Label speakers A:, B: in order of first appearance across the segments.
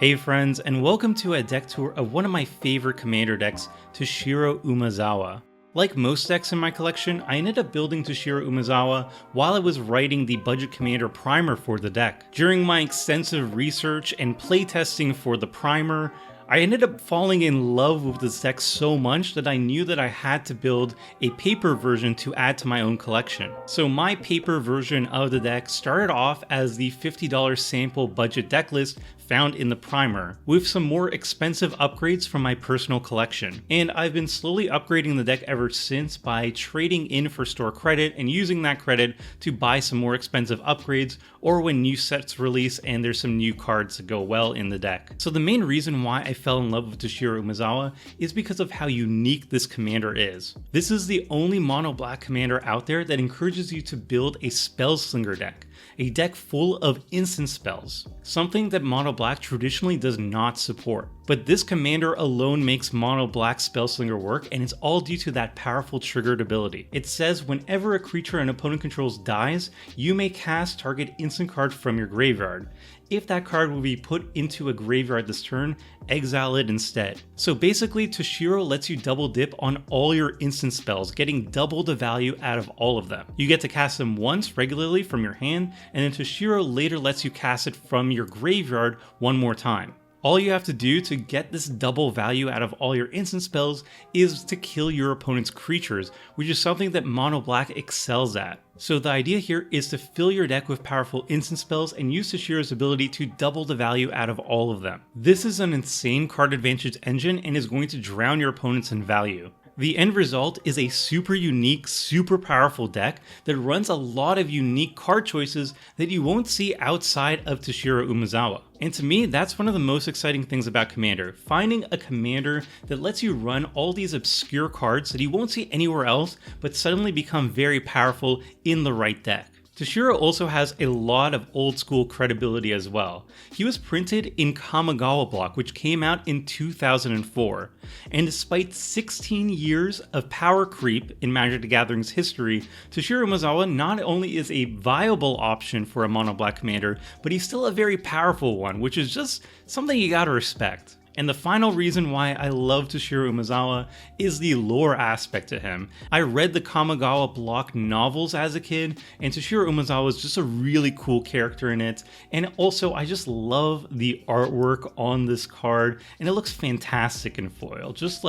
A: Hey friends, and welcome to a deck tour of one of my favorite commander decks, Toshiro Umezawa. Like most decks in my collection, I ended up building Toshiro Umezawa while I was writing the budget commander primer for the deck. During my extensive research and playtesting for the primer, I ended up falling in love with this deck so much that I knew that I had to build a paper version to add to my own collection. So my paper version of the deck started off as the $50 sample budget deck list found in the primer, with some more expensive upgrades from my personal collection. And I've been slowly upgrading the deck ever since by trading in for store credit and using that credit to buy some more expensive upgrades, or when new sets release and there's some new cards that go well in the deck. So the main reason why I fell in love with Toshiro Umezawa is because of how unique this commander is. This is the only mono black commander out there that encourages you to build a Spellslinger deck, a deck full of instant spells, something that mono black traditionally does not support. But this commander alone makes mono black Spellslinger work, and it's all due to that powerful triggered ability. It says whenever a creature an opponent controls dies, you may cast target instant card from your graveyard. If that card will be put into a graveyard this turn, exile it instead. So basically, Toshiro lets you double dip on all your instant spells, getting double the value out of all of them. You get to cast them once regularly from your hand, and then Toshiro later lets you cast it from your graveyard one more time. All you have to do to get this double value out of all your instant spells is to kill your opponent's creatures, which is something that mono black excels at. So the idea here is to fill your deck with powerful instant spells and use Toshiro's ability to double the value out of all of them. This is an insane card advantage engine and is going to drown your opponents in value. The end result is a super unique, super powerful deck that runs a lot of unique card choices that you won't see outside of Toshiro Umezawa. And to me, that's one of the most exciting things about Commander, finding a commander that lets you run all these obscure cards that you won't see anywhere else, but suddenly become very powerful in the right deck. Toshiro also has a lot of old school credibility as well. He was printed in Kamigawa block, which came out in 2004, and despite 16 years of power creep in Magic the Gathering's history, Toshiro Umezawa not only is a viable option for a mono black commander, but he's still a very powerful one, which is just something you gotta respect. And the final reason why I love Toshiro Umezawa is the lore aspect to him. I read the Kamigawa block novels as a kid, and Toshiro Umezawa is just a really cool character in it. And also, I just love the artwork on this card, and it looks fantastic in foil. Just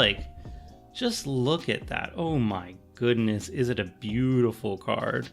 A: look at that. Oh my goodness, is it a beautiful card?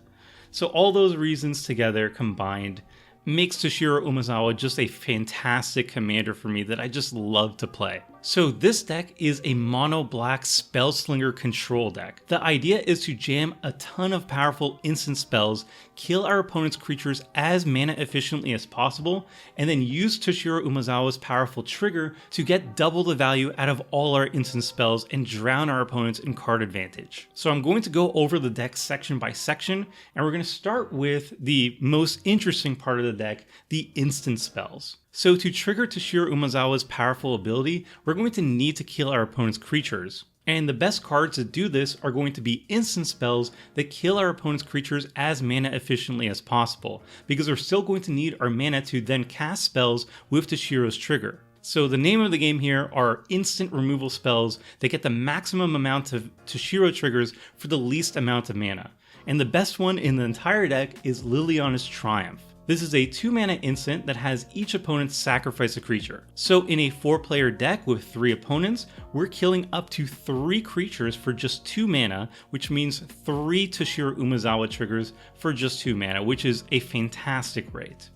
A: So all those reasons together combined makes Toshiro Umezawa just a fantastic commander for me that I just love to play. So this deck is a mono black Spellslinger control deck. The idea is to jam a ton of powerful instant spells, kill our opponent's creatures as mana efficiently as possible, and then use Toshiro Umezawa's powerful trigger to get double the value out of all our instant spells and drown our opponents in card advantage. So I'm going to go over the deck section by section, and we're going to start with the most interesting part of the deck, the instant spells. So to trigger Toshiro Umezawa's powerful ability, we're going to need to kill our opponent's creatures. And the best cards to do this are going to be instant spells that kill our opponent's creatures as mana efficiently as possible, because we're still going to need our mana to then cast spells with Toshiro's trigger. So the name of the game here are instant removal spells that get the maximum amount of Toshiro triggers for the least amount of mana. And the best one in the entire deck is Liliana's Triumph. This is a 2-mana instant that has each opponent sacrifice a creature. So in a 4-player deck with 3 opponents, we're killing up to 3 creatures for just 2 mana, which means 3 Toshiro Umezawa triggers for just 2 mana, which is a fantastic rate.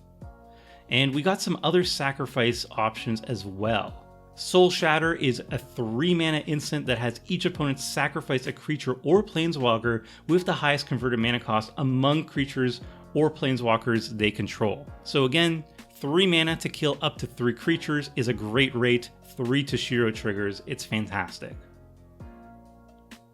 A: And we got some other sacrifice options as well. Soul Shatter is a 3-mana instant that has each opponent sacrifice a creature or planeswalker with the highest converted mana cost among creatures or planeswalkers they control. So again, 3 mana to kill up to 3 creatures is a great rate, 3 Toshiro triggers, it's fantastic.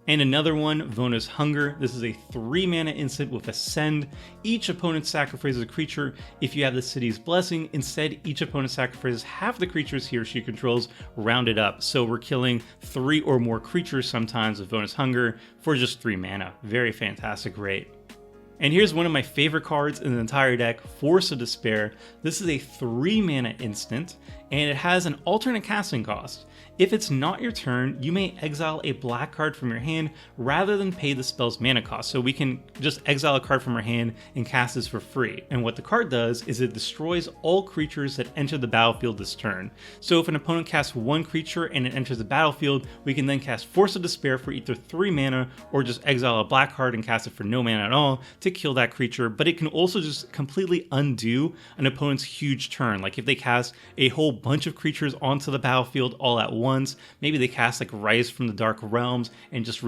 A: And another one, Vona's Hunger. This is a 3-mana instant with Ascend. Each opponent sacrifices a creature. If you have the City's Blessing, instead each opponent sacrifices half the creatures he or she controls, rounded up. So we're killing 3 or more creatures sometimes with Vona's Hunger for just 3 mana. Very fantastic rate. And here's one of my favorite cards in the entire deck, Force of Despair. This is a 3-mana instant, and it has an alternate casting cost. If it's not your turn, you may exile a black card from your hand rather than pay the spell's mana cost. So we can just exile a card from our hand and cast this for free. And what the card does is it destroys all creatures that enter the battlefield this turn. So if an opponent casts one creature and it enters the battlefield, we can then cast Force of Despair for either 3 mana or just exile a black card and cast it for no mana at all to kill that creature. But it can also just completely undo an opponent's huge turn. Like if they cast a whole bunch of creatures onto the battlefield all at once, maybe they cast like Rise from the Dark Realms and just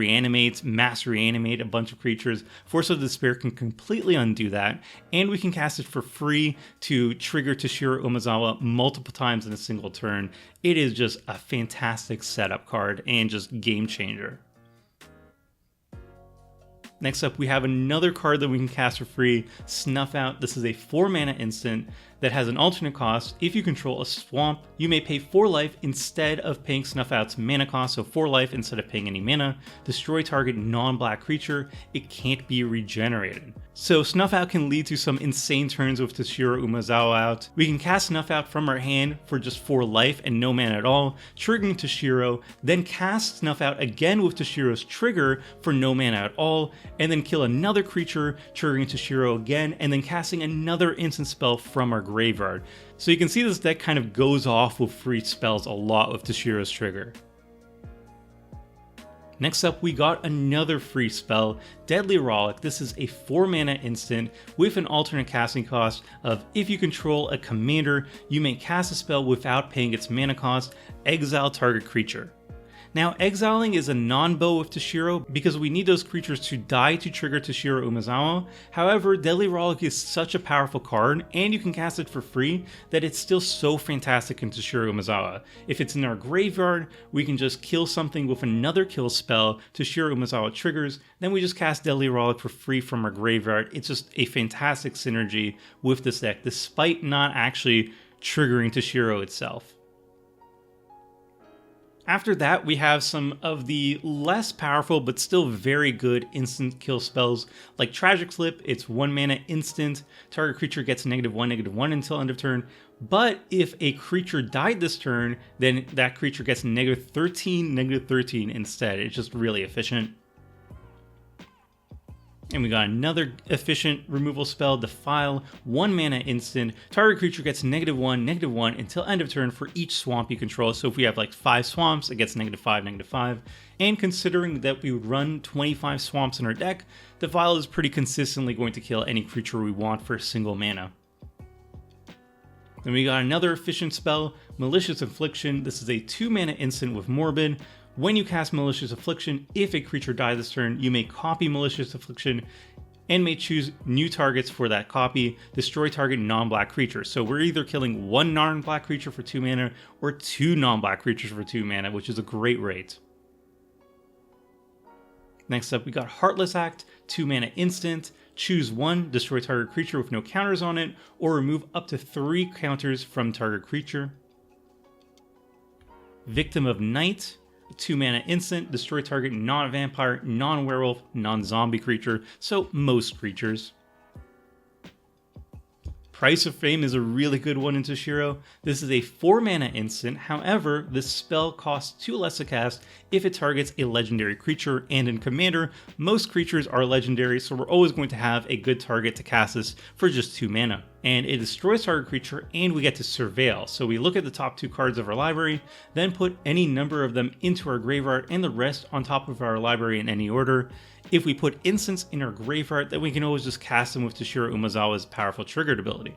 A: mass reanimate a bunch of creatures. Force of Despair can completely undo that, and we can cast it for free to trigger Toshiro Umezawa multiple times in a single turn. It is just a fantastic setup card and just game changer. Next up, we have another card that we can cast for free, Snuff Out. This is a 4 mana instant that has an alternate cost. If you control a swamp, you may pay 4 life instead of paying Snuff Out's mana cost, so 4 life instead of paying any mana. Destroy target non-black creature. It can't be regenerated. So Snuff Out can lead to some insane turns with Toshiro Umezawa out. We can cast Snuff Out from our hand for just 4 life and no mana at all, triggering Toshiro, then cast Snuff Out again with Toshiro's trigger for no mana at all, and then kill another creature, triggering Toshiro again, and then casting another instant spell from our graveyard. So you can see this deck kind of goes off with free spells a lot with Toshiro's trigger. Next up, we got another free spell, Deadly Rollick. This is a 4 mana instant with an alternate casting cost of if you control a commander, you may cast a spell without paying its mana cost, exile target creature. Now, exiling is a non-bow with Toshiro because we need those creatures to die to trigger Toshiro Umezawa. However, Deadly Rollick is such a powerful card, and you can cast it for free, that it's still so fantastic in Toshiro Umezawa. If it's in our graveyard, we can just kill something with another kill spell, Toshiro Umezawa triggers, then we just cast Deadly Rollick for free from our graveyard. It's just a fantastic synergy with this deck, despite not actually triggering Toshiro itself. After that, we have some of the less powerful but still very good instant kill spells like Tragic Flip. It's 1 mana instant, target creature gets -1/-1 until end of turn, but if a creature died this turn, then that creature gets -13/-13 instead. It's just really efficient. And we got another efficient removal spell, Defile, 1 mana instant. Target creature gets -1/-1 until end of turn for each swamp you control. So if we have like 5 swamps, it gets -5/-5. And considering that we run 25 swamps in our deck, Defile is pretty consistently going to kill any creature we want for a single mana. Then we got another efficient spell, Malicious Affliction. This is a 2 mana instant with Morbid. When you cast Malicious Affliction, if a creature dies this turn, you may copy Malicious Affliction and may choose new targets for that copy, destroy target non-black creature. So we're either killing 1 non-black creature for 2 mana or 2 non-black creatures for 2 mana, which is a great rate. Next up, we got Heartless Act, 2 mana instant. Choose 1, destroy target creature with no counters on it, or remove up to 3 counters from target creature. Victim of Night, 2 mana instant, destroy target non-vampire, non-werewolf, non-zombie creature, so most creatures. Price of Fame is a really good one in Toshiro. This is a 4 mana instant, however, this spell costs 2 less to cast if it targets a legendary creature, and in Commander, most creatures are legendary, so we're always going to have a good target to cast this for just 2 mana. And it destroys target creature, and we get to Surveil. So we look at the top 2 cards of our library, then put any number of them into our graveyard and the rest on top of our library in any order. If we put instants in our graveyard, then we can always just cast them with Toshiro Umezawa's powerful triggered ability.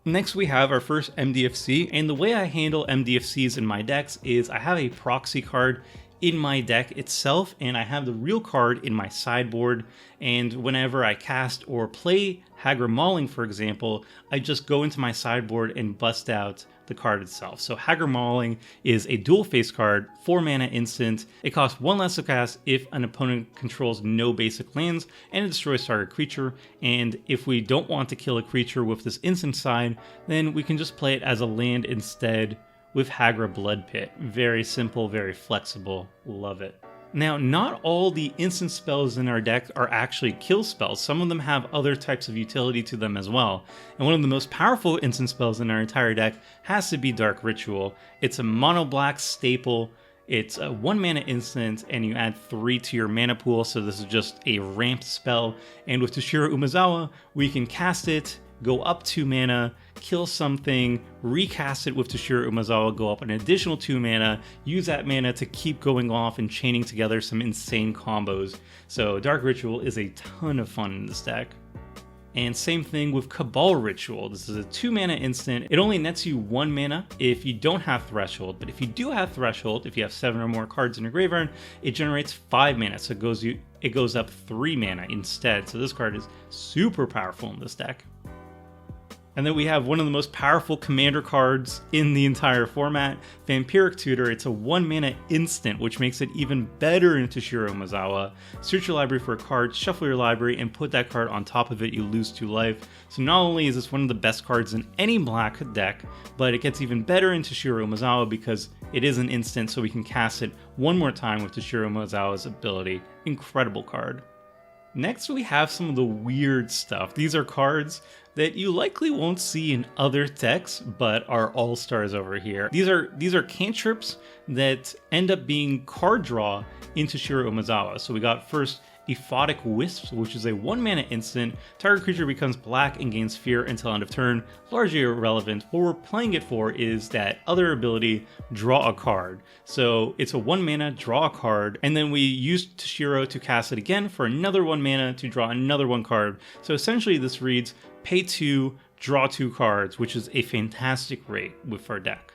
A: Next, we have our first MDFC, and the way I handle MDFCs in my decks is I have a proxy card in my deck itself, and I have the real card in my sideboard, and whenever I cast or play Hagra Mauling, for example, I just go into my sideboard and bust out the card itself. So Hagra Mauling is a dual face card, 4 mana instant. It costs 1 less to cast if an opponent controls no basic lands, and it destroys target creature. And if we don't want to kill a creature with this instant side, then we can just play it as a land instead with Hagra Blood Pit. Very simple, very flexible, love it. Now, not all the instant spells in our deck are actually kill spells. Some of them have other types of utility to them as well. And one of the most powerful instant spells in our entire deck has to be Dark Ritual. It's a mono black staple. It's a 1 mana instant, and you add 3 to your mana pool, so this is just a ramped spell. And with Toshiro Umezawa, we can cast it, go up 2 mana, kill something, recast it with Toshiro Umezawa, go up an additional 2 mana, use that mana to keep going off and chaining together some insane combos. So Dark Ritual is a ton of fun in this deck. And same thing with Cabal Ritual. This is a 2 mana instant. It only nets you 1 mana if you don't have Threshold, but if you do have Threshold, if you have 7 or more cards in your graveyard, it generates 5 mana, so it goes up 3 mana instead. So this card is super powerful in this deck. And then we have one of the most powerful commander cards in the entire format, Vampiric Tutor. It's a 1 mana instant, which makes it even better in Toshiro Umezawa. Search your library for a card, shuffle your library, and put that card on top of it. You lose 2 life. So not only is this one of the best cards in any black deck, but it gets even better in Toshiro Umezawa because it is an instant, so we can cast it one more time with Toshiro Umezawa's ability. Incredible card. Next, we have some of the weird stuff. These are cards that you likely won't see in other decks, but are all-stars over here. These are cantrips that end up being card draw into Toshiro Umezawa. So we got first Ephotic Wisps, which is a 1 mana instant. Target creature becomes black and gains fear until end of turn. Largely irrelevant. What we're playing it for is that other ability, draw a card. So it's a 1 mana, draw a card, and then we use Toshiro to cast it again for another 1 mana to draw another 1 card. So essentially this reads, pay 2, draw 2 cards, which is a fantastic rate with our deck.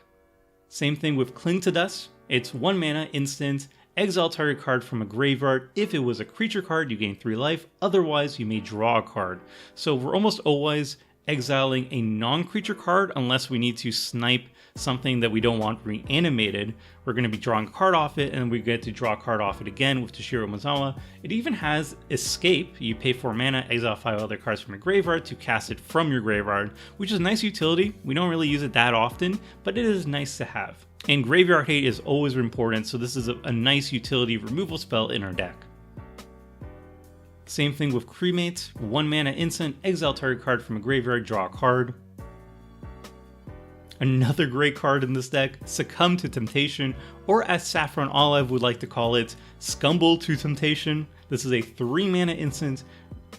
A: Same thing with Cling to Dust. It's 1 mana instant. Exile target card from a graveyard. If it was a creature card, you gain 3 life. Otherwise, you may draw a card. So we're almost always exiling a non-creature card unless we need to snipe something that we don't want reanimated. We're going to be drawing a card off it, and we get to draw a card off it again with Toshiro Umezawa. It even has Escape. You pay 4 mana, exile 5 other cards from your graveyard to cast it from your graveyard, which is a nice utility. We don't really use it that often, but it is nice to have. And Graveyard Hate is always important, so this is a nice utility removal spell in our deck. Same thing with Cremate, 1 mana instant, exile target card from a graveyard, draw a card. Another great card in this deck, Succumb to Temptation, or as Saffron Olive would like to call it, Scumble to Temptation. This is a 3 mana instant,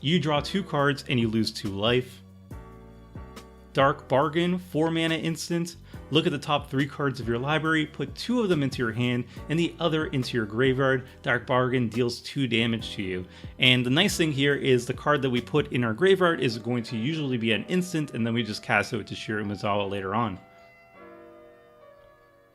A: you draw 2 cards and you lose 2 life. Dark Bargain, 4 mana instant. Look at the top 3 cards of your library, put 2 of them into your hand and the other into your graveyard. Dark Bargain deals 2 damage to you. And the nice thing here is the card that we put in our graveyard is going to usually be an instant, and then we just cast it with Toshiro Umezawa later on.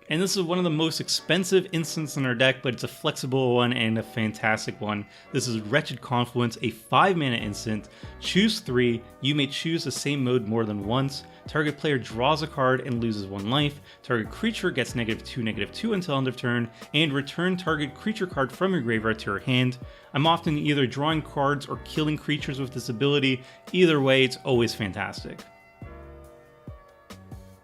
A: And this is one of the most expensive instants in our deck, but it's a flexible one and a fantastic one. This is Wretched Confluence, a 5 mana instant. Choose 3, you may choose the same mode more than once. Target player draws a card and loses 1 life. Target creature gets -2/-2 until end of turn, and return target creature card from your graveyard to your hand. I'm often either drawing cards or killing creatures with this ability. Either way, it's always fantastic.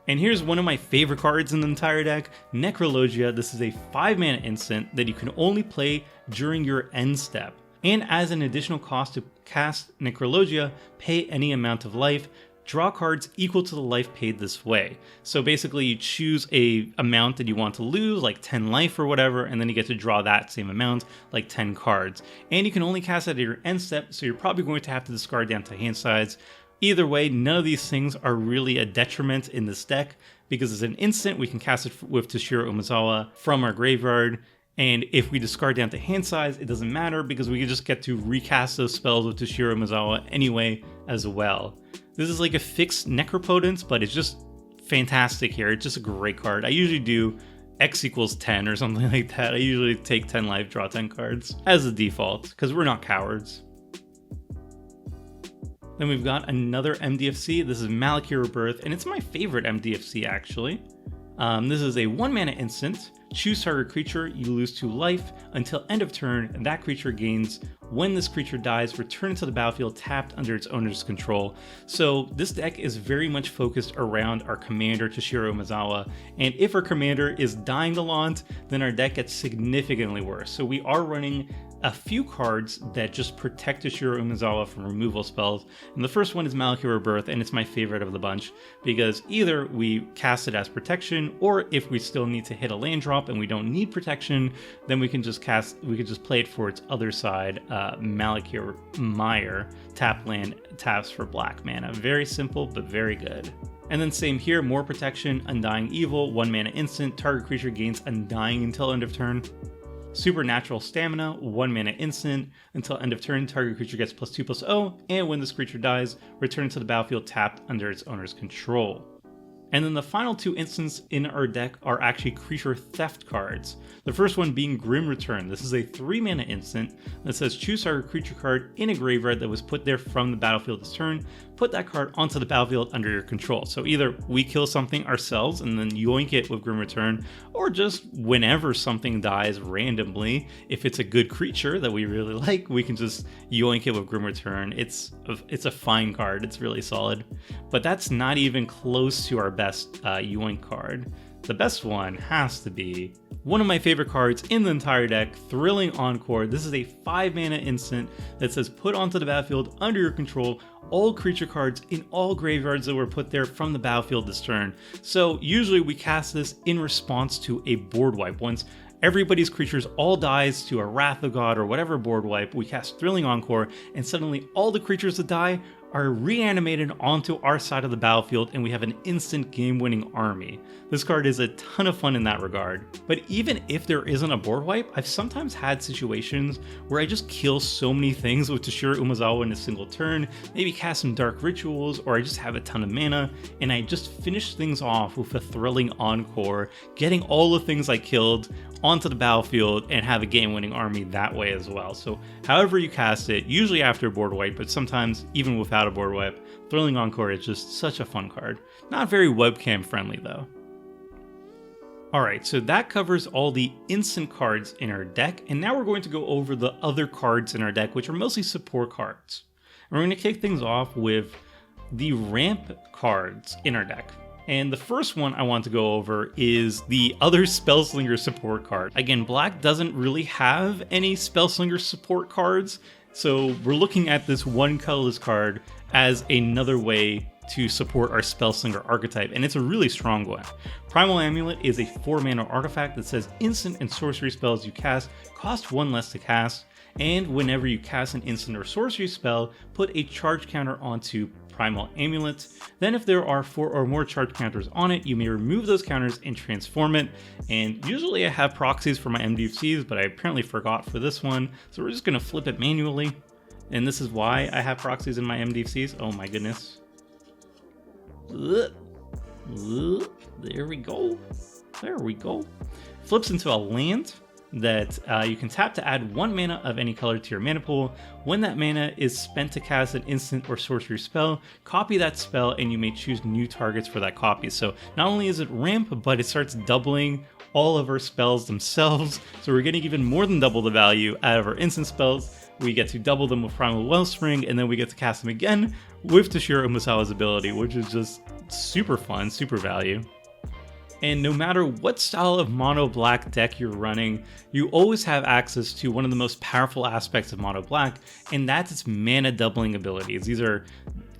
A: And here's one of my favorite cards in the entire deck, Necrologia. This is a 5 mana instant that you can only play during your end step. And as an additional cost to cast Necrologia, pay any amount of life. Draw cards equal to the life paid this way. So basically you choose a amount that you want to lose, like 10 life or whatever, and then you get to draw that same amount, like 10 cards. And you can only cast it at your end step, so you're probably going to have to discard down to hand size. Either way, none of these things are really a detriment in this deck, because as an instant, we can cast it with Toshiro Umezawa from our graveyard, and if we discard down to hand size, it doesn't matter, because we can just get to recast those spells with Toshiro Umezawa anyway as well. This is like a fixed Necropotence, but it's just fantastic here. It's just a great card. I usually do X equals 10 or something like that. I usually take 10 life, draw 10 cards as a default, because we're not cowards. Then we've got another MDFC. This is Malachi Rebirth, and it's my favorite MDFC actually. This is a 1 mana instant. Choose target creature, you lose 2 life. Until end of turn, that creature gains. When this creature dies, return it to the battlefield tapped under its owner's control. So this deck is very much focused around our commander Toshiro Umezawa, and if our commander is dying a lot, then our deck gets significantly worse. So we are running a few cards that just protect Toshiro Umezawa from removal spells, and the first one is Malachi Rebirth, and it's my favorite of the bunch, because either we cast it as protection, or if we still need to hit a land drop and we don't need protection, then we can just play it for its other side. Malachi Meyer, tap land, taps for black mana. Very simple, but very good. And then same here, more protection, Undying Evil, 1 mana instant, target creature gains Undying until end of turn. Supernatural Stamina, 1 mana instant, until end of turn, target creature gets +2/+0, and when this creature dies, return to the battlefield tapped under its owner's control. And then the final 2 instants in our deck are actually creature theft cards. The first one being Grim Return. This is a 3 mana instant that says choose target creature card in a graveyard that was put there from the battlefield this turn. Put that card onto the battlefield under your control. So either we kill something ourselves and then yoink it with Grim Return, or just whenever something dies randomly, if it's a good creature that we really like, we can just yoink it with Grim Return. It's a fine card. It's really solid. But that's not even close to our best yoink card. The best one has to be one of my favorite cards in the entire deck, Thrilling Encore. This is a 5 mana instant that says put onto the battlefield under your control all creature cards in all graveyards that were put there from the battlefield this turn. So usually we cast this in response to a board wipe. Once everybody's creatures all dies to a Wrath of God or whatever board wipe, we cast Thrilling Encore, and suddenly all the creatures that die are reanimated onto our side of the battlefield, and we have an instant game-winning army. This card is a ton of fun in that regard. But even if there isn't a board wipe, I've sometimes had situations where I just kill so many things with Toshiro Umezawa in a single turn, maybe cast some Dark Rituals, or I just have a ton of mana, and I just finish things off with a Thrilling Encore, getting all the things I killed onto the battlefield and have a game-winning army that way as well. So however you cast it, usually after a board wipe, but sometimes even without a board wipe, Thrilling Encore is just such a fun card. Not very webcam friendly though. Alright, so that covers all the instant cards in our deck, and now we're going to go over the other cards in our deck, which are mostly support cards. And we're going to kick things off with the ramp cards in our deck. And the first one I want to go over is the other Spellslinger support card. Again, Black doesn't really have any Spellslinger support cards, so we're looking at this one colorless card as another way to support our Spellslinger archetype, and it's a really strong one. Primal Amulet is a 4 mana artifact that says instant and sorcery spells you cast cost 1 less to cast, and whenever you cast an instant or sorcery spell, put a charge counter onto Primal Amulet. Then if there are 4 or more charge counters on it, you may remove those counters and transform it. And usually I have proxies for my MDFCs, but I apparently forgot for this one, so we're just going to flip it manually. And this is why I have proxies in my MDFCs. Oh my goodness. There we go. There we go. Flips into a land that you can tap to add 1 mana of any color to your mana pool. When that mana is spent to cast an instant or sorcery spell, copy that spell and you may choose new targets for that copy. So not only is it ramp, but it starts doubling all of our spells themselves. So we're getting even more than double the value out of our instant spells. We get to double them with Primal Wellspring, and then we get to cast them again with Toshiro Umezawa's ability, which is just super fun, super value. And no matter what style of mono black deck you're running, you always have access to one of the most powerful aspects of mono black, and that's its mana doubling abilities. These are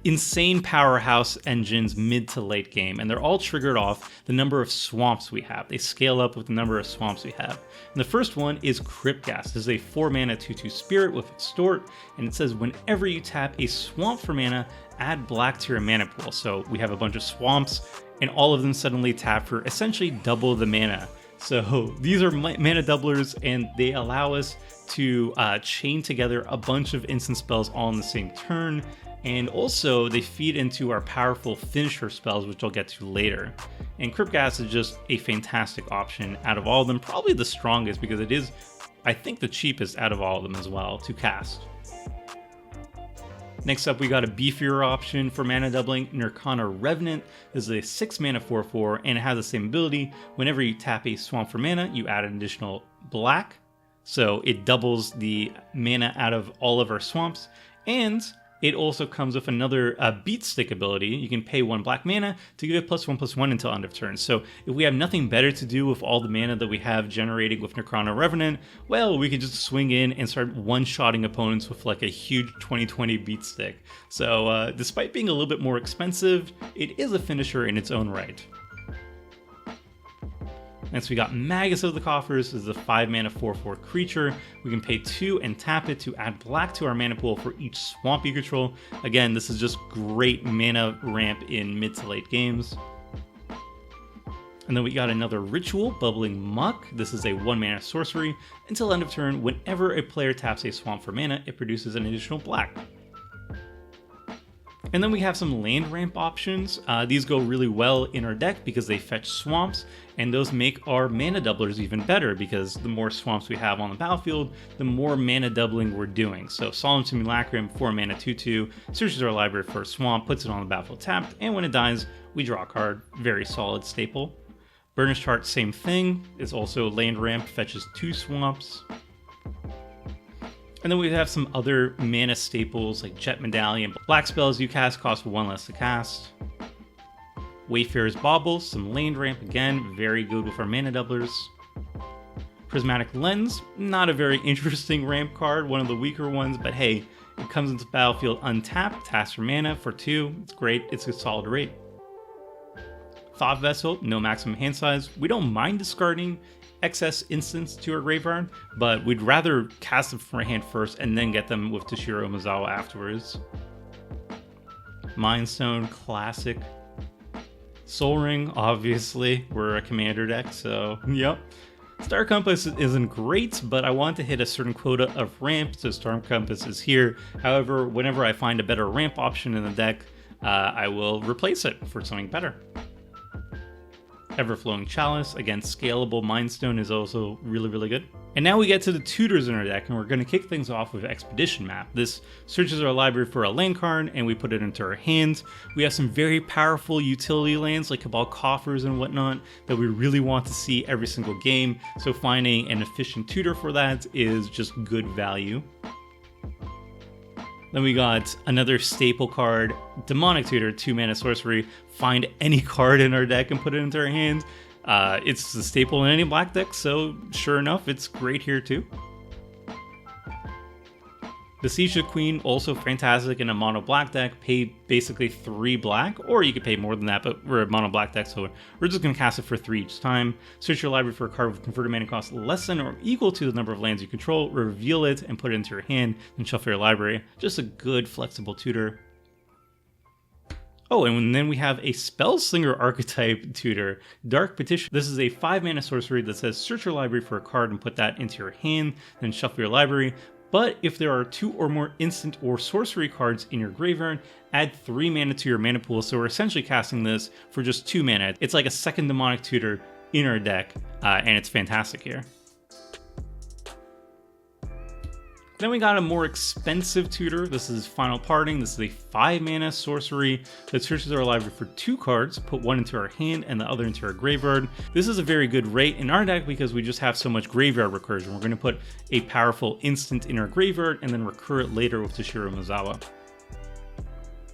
A: insane powerhouse engines mid to late game, and they're all triggered off the number of swamps we have. They scale up with the number of swamps we have. And the first one is Cryptghast. This is a 4 mana 2/2 spirit with Extort, and it says whenever you tap a swamp for mana, add black to your mana pool. So we have a bunch of swamps, and all of them suddenly tap for essentially double the mana. So these are mana doublers, and they allow us to chain together a bunch of instant spells all in the same turn. And also they feed into our powerful finisher spells, which I'll get to later. And Cryptghast is just a fantastic option out of all of them, probably the strongest because it is, I think, the cheapest out of all of them as well to cast. Next up, we got a beefier option for mana doubling, Conor Revenant. This is a 6 mana 4/4, and it has the same ability. Whenever you tap a swamp for mana, you add an additional black. So it doubles the mana out of all of our swamps, and it also comes with another beat stick ability. You can pay 1 black mana to give it +1/+1 until end of turn. So if we have nothing better to do with all the mana that we have generating with Conor Revenant, well, we can just swing in and start one-shotting opponents with like a huge 20/20 beat stick. So despite being a little bit more expensive, it is a finisher in its own right. Next, we got Magus of the Coffers. This is a 5 mana 4/4 creature. We can pay 2 and tap it to add black to our mana pool for each swamp you control. Again, this is just great mana ramp in mid to late games. And then we got another Ritual, Bubbling Muck. This is a 1 mana sorcery. Until end of turn, whenever a player taps a swamp for mana, it produces an additional black. And then we have some land ramp options. These go really well in our deck because they fetch swamps, and those make our mana doublers even better because the more swamps we have on the battlefield, the more mana doubling we're doing. So Solemn Simulacrum, 4 mana 2/2, searches our library for a swamp, puts it on the battlefield tapped, and when it dies, we draw a card. Very solid staple. Burnished Heart, same thing. It's also land ramp, fetches 2 swamps. And then we have some other mana staples like Jet Medallion. Black spells you cast cost 1 less to cast. Wayfarer's Bauble, some land ramp again, very good with our mana doublers. Prismatic Lens, not a very interesting ramp card, one of the weaker ones, but hey, it comes into battlefield untapped, taps for mana for 2, it's great, it's a solid rate. Thought Vessel, no maximum hand size, we don't mind discarding excess instants to our graveyard, but we'd rather cast them from our hand first and then get them with Toshiro Umezawa afterwards. Mind Stone, classic. Soul Ring, obviously, we're a commander deck, so yep. Star Compass isn't great, but I want to hit a certain quota of ramp, so Storm Compass is here. However, whenever I find a better ramp option in the deck, I will replace it for something better. Everflowing Chalice, again, scalable Mind Stone is also really good. And now we get to the tutors in our deck, and we're going to kick things off with Expedition Map. This searches our library for a land card, and we put it into our hands. We have some very powerful utility lands like Cabal Coffers and whatnot that we really want to see every single game, so finding an efficient tutor for that is just good value. Then we got another staple card, Demonic Tutor, 2 mana sorcery. Find any card in our deck and put it into our hands. It's a staple in any black deck, so sure enough, it's great here too. The Seizure Queen, also fantastic in a mono black deck. Pay basically 3 black, or you could pay more than that, but we're a mono black deck, so we're just going to cast it for 3 each time. Search your library for a card with converted mana cost less than or equal to the number of lands you control, reveal it, and put it into your hand, then shuffle your library. Just a good, flexible tutor. Oh, and then we have a Spellslinger archetype tutor, Dark Petition. This is a 5 mana sorcery that says search your library for a card and put that into your hand, then shuffle your library. But if there are 2 or more instant or sorcery cards in your graveyard, add 3 mana to your mana pool. So we're essentially casting this for just 2 mana. It's like a second Demonic Tutor in our deck, and it's fantastic here. Then we got a more expensive tutor. This is Final Parting. This is a 5 mana sorcery that searches our library for 2 cards, put 1 into our hand and the other into our graveyard. This is a very good rate in our deck because we just have so much graveyard recursion. We're going to put a powerful instant in our graveyard and then recur it later with Toshiro Umezawa.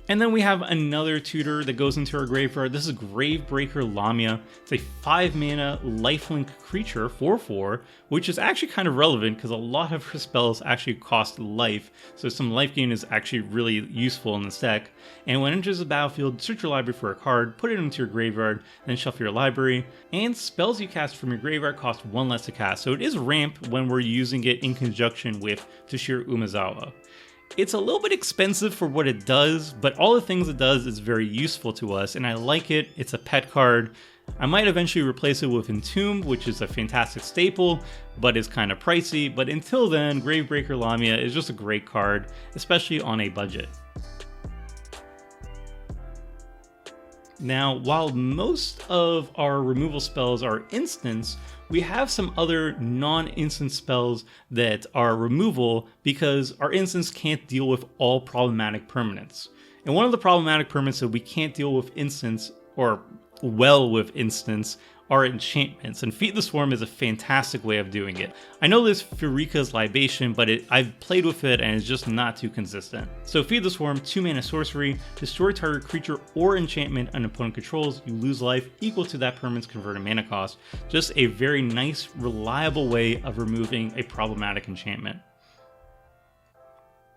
A: And then we have another tutor that goes into our graveyard. This is Gravebreaker Lamia. It's a 5 mana lifelink creature, 4/4, which is actually kind of relevant because a lot of her spells actually cost life. So some life gain is actually really useful in this deck. And when it enters the battlefield, search your library for a card, put it into your graveyard, then shuffle your library. And spells you cast from your graveyard cost 1 less to cast. So it is ramp when we're using it in conjunction with Toshiro Umezawa. It's a little bit expensive for what it does, but all the things it does is very useful to us, and I like it. It's a pet card. I might eventually replace it with Entomb, which is a fantastic staple, but is kind of pricey. But until then, Gravebreaker Lamia is just a great card, especially on a budget. Now, while most of our removal spells are instants, we have some other non-instant spells that are removal because our instants can't deal with all problematic permanents. And one of the problematic permanents that we can't deal with instants, or well with instants, are enchantments, and Feed the Swarm is a fantastic way of doing it. I know there's Furika's Libation, but I've played with it and it's just not too consistent. So Feed the Swarm, 2 mana sorcery, destroy target creature or enchantment an opponent controls, you lose life equal to that permanent's converted mana cost. Just a very nice, reliable way of removing a problematic enchantment.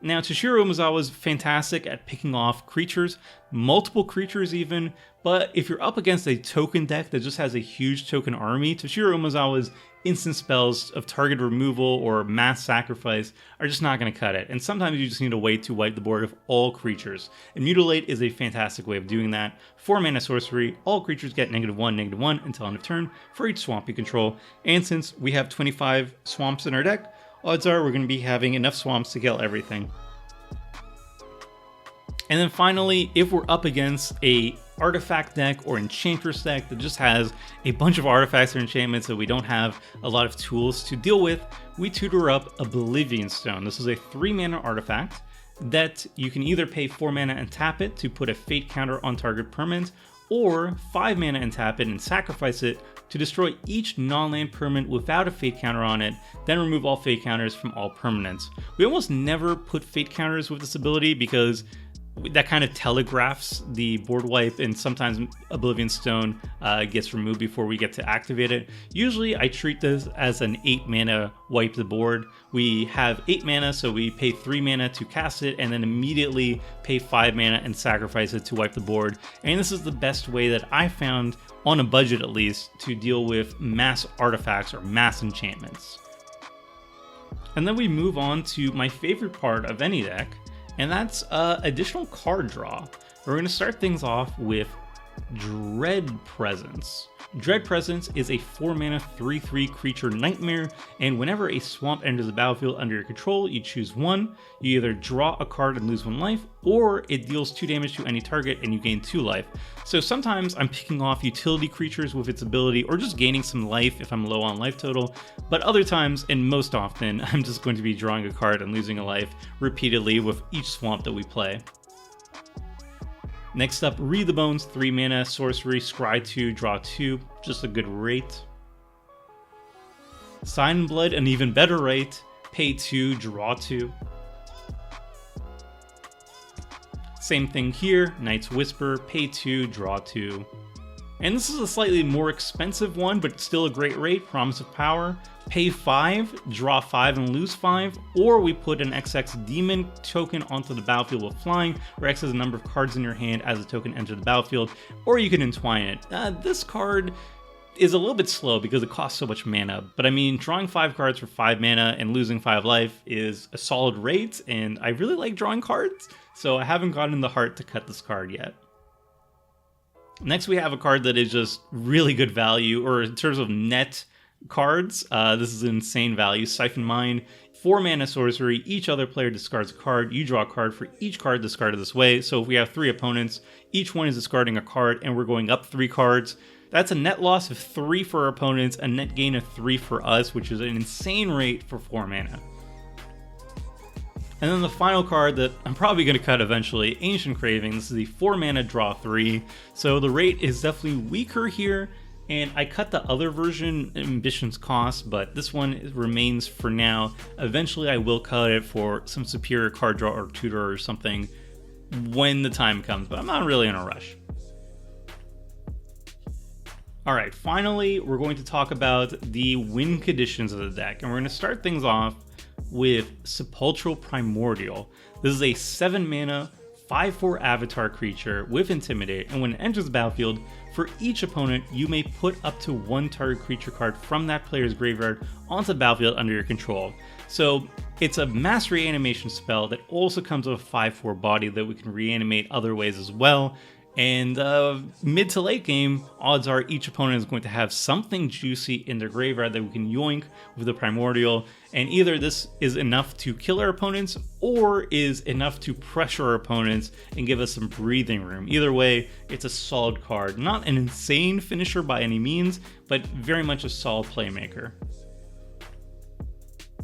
A: Now, Toshiro Umezawa is fantastic at picking off creatures, multiple creatures even, but if you're up against a token deck that just has a huge token army, Toshiro Umezawa's instant spells of target removal or mass sacrifice are just not going to cut it, and sometimes you just need a way to wipe the board of all creatures. And Mutilate is a fantastic way of doing that. 4 mana sorcery, all creatures get -1/-1 until end of turn for each swamp you control, and since we have 25 swamps in our deck, odds are we're going to be having enough swamps to kill everything. And then finally, if we're up against a artifact deck or enchantress deck that just has a bunch of artifacts or enchantments that we don't have a lot of tools to deal with, we tutor up Oblivion Stone. This is a 3 mana artifact that you can either pay 4 mana and tap it to put a fate counter on target permanent, or 5 mana and tap it and sacrifice it to destroy each non-land permanent without a fate counter on it, then remove all fate counters from all permanents. We almost never put fate counters with this ability because that kind of telegraphs the board wipe, and sometimes Oblivion Stone gets removed before we get to activate it. Usually I treat this as an 8 mana wipe the board. We have 8 mana, so we pay 3 mana to cast it and then immediately pay 5 mana and sacrifice it to wipe the board. And this is the best way that I found, on a budget at least, to deal with mass artifacts or mass enchantments. And then we move on to my favorite part of any deck, and that's additional card draw. We're going to start things off with Dread Presence. Dread Presence is a 4 mana 3/3 creature nightmare, and whenever a swamp enters the battlefield under your control, you choose one. You either draw a card and lose 1 life, or it deals 2 damage to any target and you gain 2 life. So sometimes I'm picking off utility creatures with its ability, or just gaining some life if I'm low on life total, but other times, and most often, I'm just going to be drawing a card and losing a life repeatedly with each swamp that we play. Next up, Read the Bones, 3 mana, sorcery, scry 2, draw 2, just a good rate. Sign in Blood, an even better rate, pay 2, draw 2. Same thing here, Night's Whisper, pay 2, draw 2. And this is a slightly more expensive one, but still a great rate, Promise of Power. Pay 5, draw 5 and lose 5, or we put an XX Demon token onto the battlefield with flying, where X is the number of cards in your hand as the token enters the battlefield, or you can entwine it. This card is a little bit slow because it costs so much mana, but I mean, drawing 5 cards for 5 mana and losing 5 life is a solid rate, and I really like drawing cards, so I haven't gotten the heart to cut this card yet. Next, we have a card that is just really good value, or in terms of net cards, this is an insane value. Siphon Mind, 4 mana sorcery, each other player discards a card, you draw a card for each card discarded this way. So if we have 3 opponents, each one is discarding a card, and we're going up 3 cards. That's a net loss of 3 for our opponents, a net gain of 3 for us, which is an insane rate for 4 mana. And then the final card that I'm probably going to cut eventually, Ancient Craving. This is the 4 mana draw 3, so the rate is definitely weaker here, and I cut the other version, Ambition's Cost, but this one remains for now. Eventually I will cut it for some superior card draw or tutor or something when the time comes, but I'm not really in a rush. Alright, finally we're going to talk about the win conditions of the deck, and we're going to start things off with Sepulchral Primordial. This is a 7 mana 5/4 avatar creature with Intimidate, and when it enters the battlefield, for each opponent, you may put up to 1 target creature card from that player's graveyard onto the battlefield under your control. So it's a mass reanimation spell that also comes with a 5/4 body that we can reanimate other ways as well. And mid to late game, odds are each opponent is going to have something juicy in their graveyard that we can yoink with the Primordial, and either this is enough to kill our opponents or is enough to pressure our opponents and give us some breathing room. Either way, it's a solid card. Not an insane finisher by any means, but very much a solid playmaker.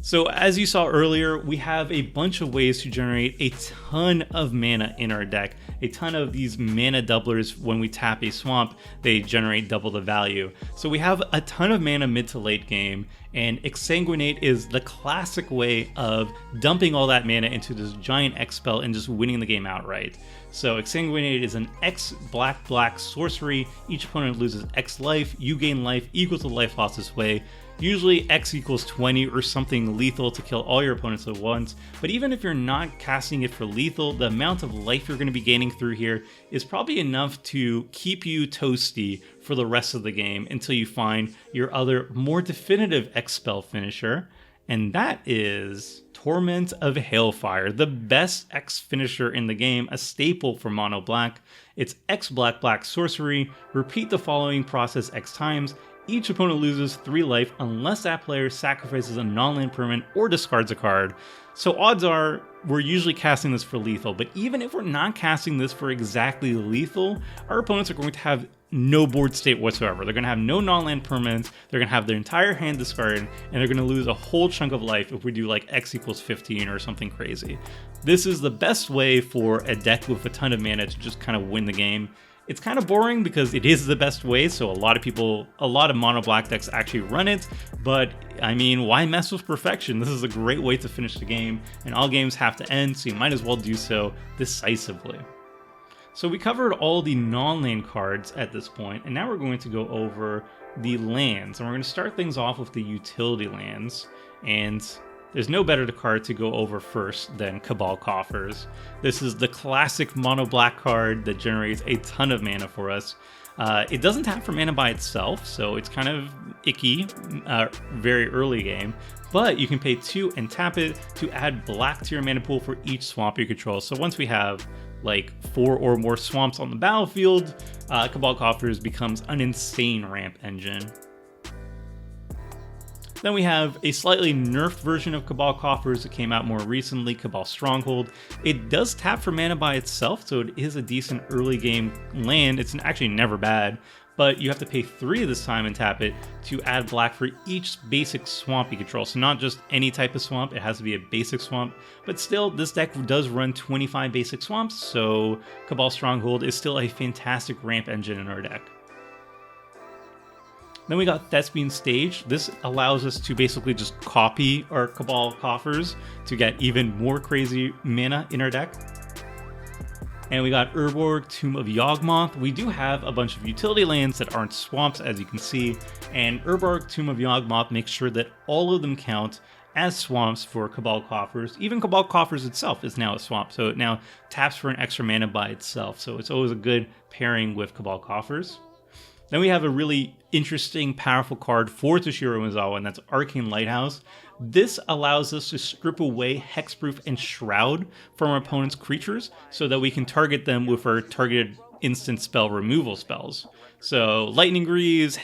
A: So as you saw earlier, we have a bunch of ways to generate a ton of mana in our deck. A ton of these mana doublers. When we tap a swamp, they generate double the value. So we have a ton of mana mid to late game, and Exsanguinate is the classic way of dumping all that mana into this giant X spell and just winning the game outright. So Exsanguinate is an X black sorcery. Each opponent loses X life. You gain life equal to life lost this way. Usually X equals 20 or something lethal to kill all your opponents at once, but even if you're not casting it for lethal, the amount of life you're going to be gaining through here is probably enough to keep you toasty for the rest of the game until you find your other more definitive X spell finisher, and that is Torment of Hailfire, the best X finisher in the game, a staple for mono black. It's X black sorcery, repeat the following process X times. Each opponent loses 3 life unless that player sacrifices a non-land permanent or discards a card. So odds are we're usually casting this for lethal, but even if we're not casting this for exactly lethal, our opponents are going to have no board state whatsoever. They're going to have no non-land permanents, they're going to have their entire hand discarded, and they're going to lose a whole chunk of life if we do like X equals 15 or something crazy. This is the best way for a deck with a ton of mana to just kind of win the game. It's kind of boring because it is the best way, so a lot of mono black decks actually run it, but I mean, why mess with perfection? This is a great way to finish the game, and all games have to end, so you might as well do so decisively. So we covered all the non-land cards at this point, and now we're going to go over the lands, and we're going to start things off with the utility lands, and there's no better card to go over first than Cabal Coffers. This is the classic mono black card that generates a ton of mana for us. It doesn't tap for mana by itself, so it's kind of icky very early game, but you can pay 2 and tap it to add black to your mana pool for each swamp you control. So once we have like 4 or more swamps on the battlefield, Cabal Coffers becomes an insane ramp engine. Then we have a slightly nerfed version of Cabal Coffers that came out more recently, Cabal Stronghold. It does tap for mana by itself, so it is a decent early game land. It's actually never bad, but you have to pay 3 this time and tap it to add black for each basic swamp you control. So not just any type of swamp, it has to be a basic swamp, but still this deck does run 25 basic swamps, so Cabal Stronghold is still a fantastic ramp engine in our deck. Then we got Thespian Stage. This allows us to basically just copy our Cabal Coffers to get even more crazy mana in our deck. And we got Urborg, Tomb of Yawgmoth. We do have a bunch of utility lands that aren't swamps, as you can see, and Urborg, Tomb of Yawgmoth makes sure that all of them count as swamps for Cabal Coffers. Even Cabal Coffers itself is now a swamp, so it now taps for an extra mana by itself, so it's always a good pairing with Cabal Coffers. Then we have a really interesting, powerful card for Toshiro Umezawa, and that's Arcane Lighthouse. This allows us to strip away Hexproof and Shroud from our opponent's creatures so that we can target them with our targeted instant spell removal spells. So Lightning Greaves,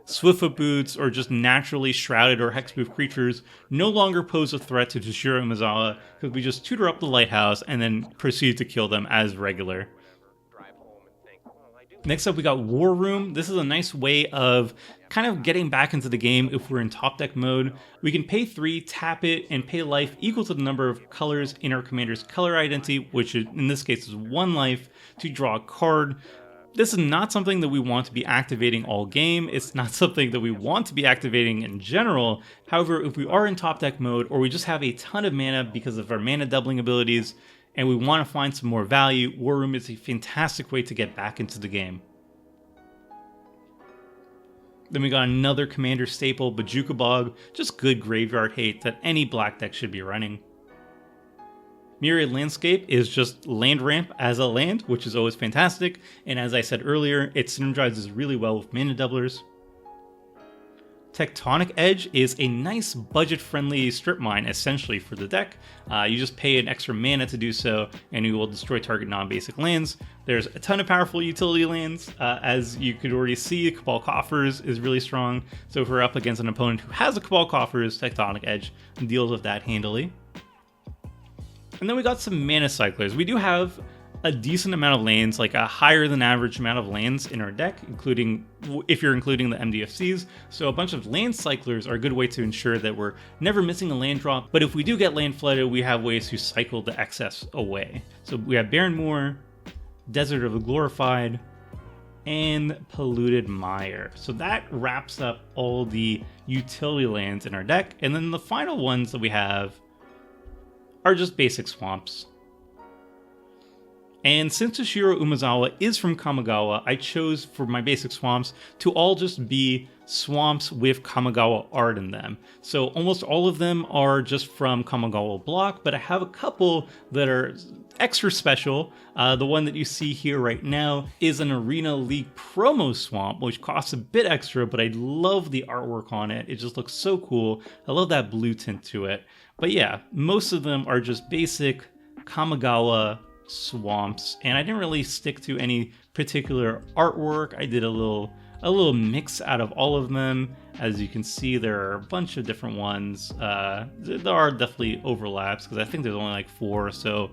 A: Swiftfoot Boots, or just naturally shrouded or hexproof creatures no longer pose a threat to Toshiro Umezawa because we just tutor up the Lighthouse and then proceed to kill them as regular. Next up, we got War Room. This is a nice way of kind of getting back into the game if we're in top deck mode. We can pay 3, tap it, and pay life equal to the number of colors in our commander's color identity, which in this case is 1 life, to draw a card. This is not something that we want to be activating all game. It's not something that we want to be activating in general. However, if we are in top deck mode, or we just have a ton of mana because of our mana doubling abilities, and we want to find some more value, War Room is a fantastic way to get back into the game. Then we got another commander staple, Bojuka Bog, just good graveyard hate that any black deck should be running. Myriad Landscape is just land ramp as a land, which is always fantastic, and as I said earlier, it synergizes really well with mana doublers. Tectonic Edge is a nice budget-friendly strip mine essentially for the deck. You just pay an extra mana to do so, and you will destroy target non-basic lands. There's a ton of powerful utility lands. As you could already see, Cabal Coffers is really strong. So if we're up against an opponent who has a Cabal Coffers, Tectonic Edge deals with that handily. And then we got some mana cyclers. We do have a decent amount of lands, like a higher than average amount of lands in our deck, including if you're including the MDFCs. So a bunch of land cyclers are a good way to ensure that we're never missing a land drop. But if we do get land flooded, we have ways to cycle the excess away. So we have Barren Moor, Desert of the Glorified, and Polluted Mire. So that wraps up all the utility lands in our deck. And then the final ones that we have are just basic swamps. And since Toshiro Umezawa is from Kamigawa, I chose for my basic swamps to all just be swamps with Kamigawa art in them. So almost all of them are just from Kamigawa block, but I have a couple that are extra special. The one that you see here right now is an Arena League promo swamp, which costs a bit extra, but I love the artwork on it. It just looks so cool. I love that blue tint to it. But yeah, most of them are just basic Kamigawa swamps, and I didn't really stick to any particular artwork. I did a little mix out of all of them. As you can see, there are a bunch of different ones. There are definitely overlaps because I think there's only like 4 or so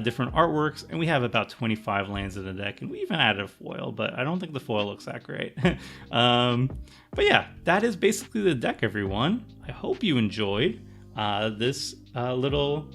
A: different artworks, and we have about 25 lands in the deck, and we even added a foil, but I don't think the foil looks that great. But yeah, that is basically the deck, everyone. I hope you enjoyed this little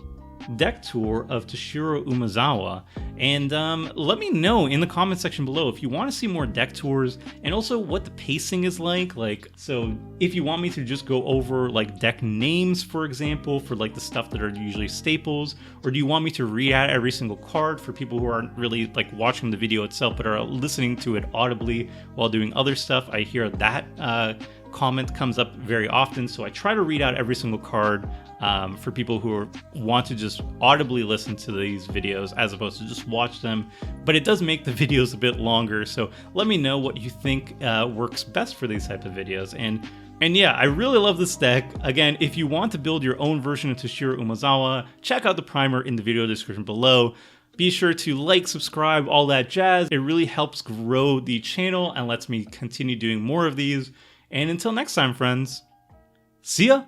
A: deck tour of Toshiro Umezawa, and let me know in the comment section below if you want to see more deck tours and also what the pacing is like. So if you want me to just go over like deck names, for example, for like the stuff that are usually staples, or do you want me to read out every single card for people who aren't really like watching the video itself but are listening to it audibly while doing other stuff? I hear that comment comes up very often, so I try to read out every single card for people who want to just audibly listen to these videos as opposed to just watch them. But it does make the videos a bit longer, so let me know what you think works best for these type of videos. And yeah, I really love this deck. Again, if you want to build your own version of Toshiro Umezawa, check out the primer in the video description below. Be sure to like, subscribe, all that jazz. It really helps grow the channel and lets me continue doing more of these. And until next time, friends, see ya!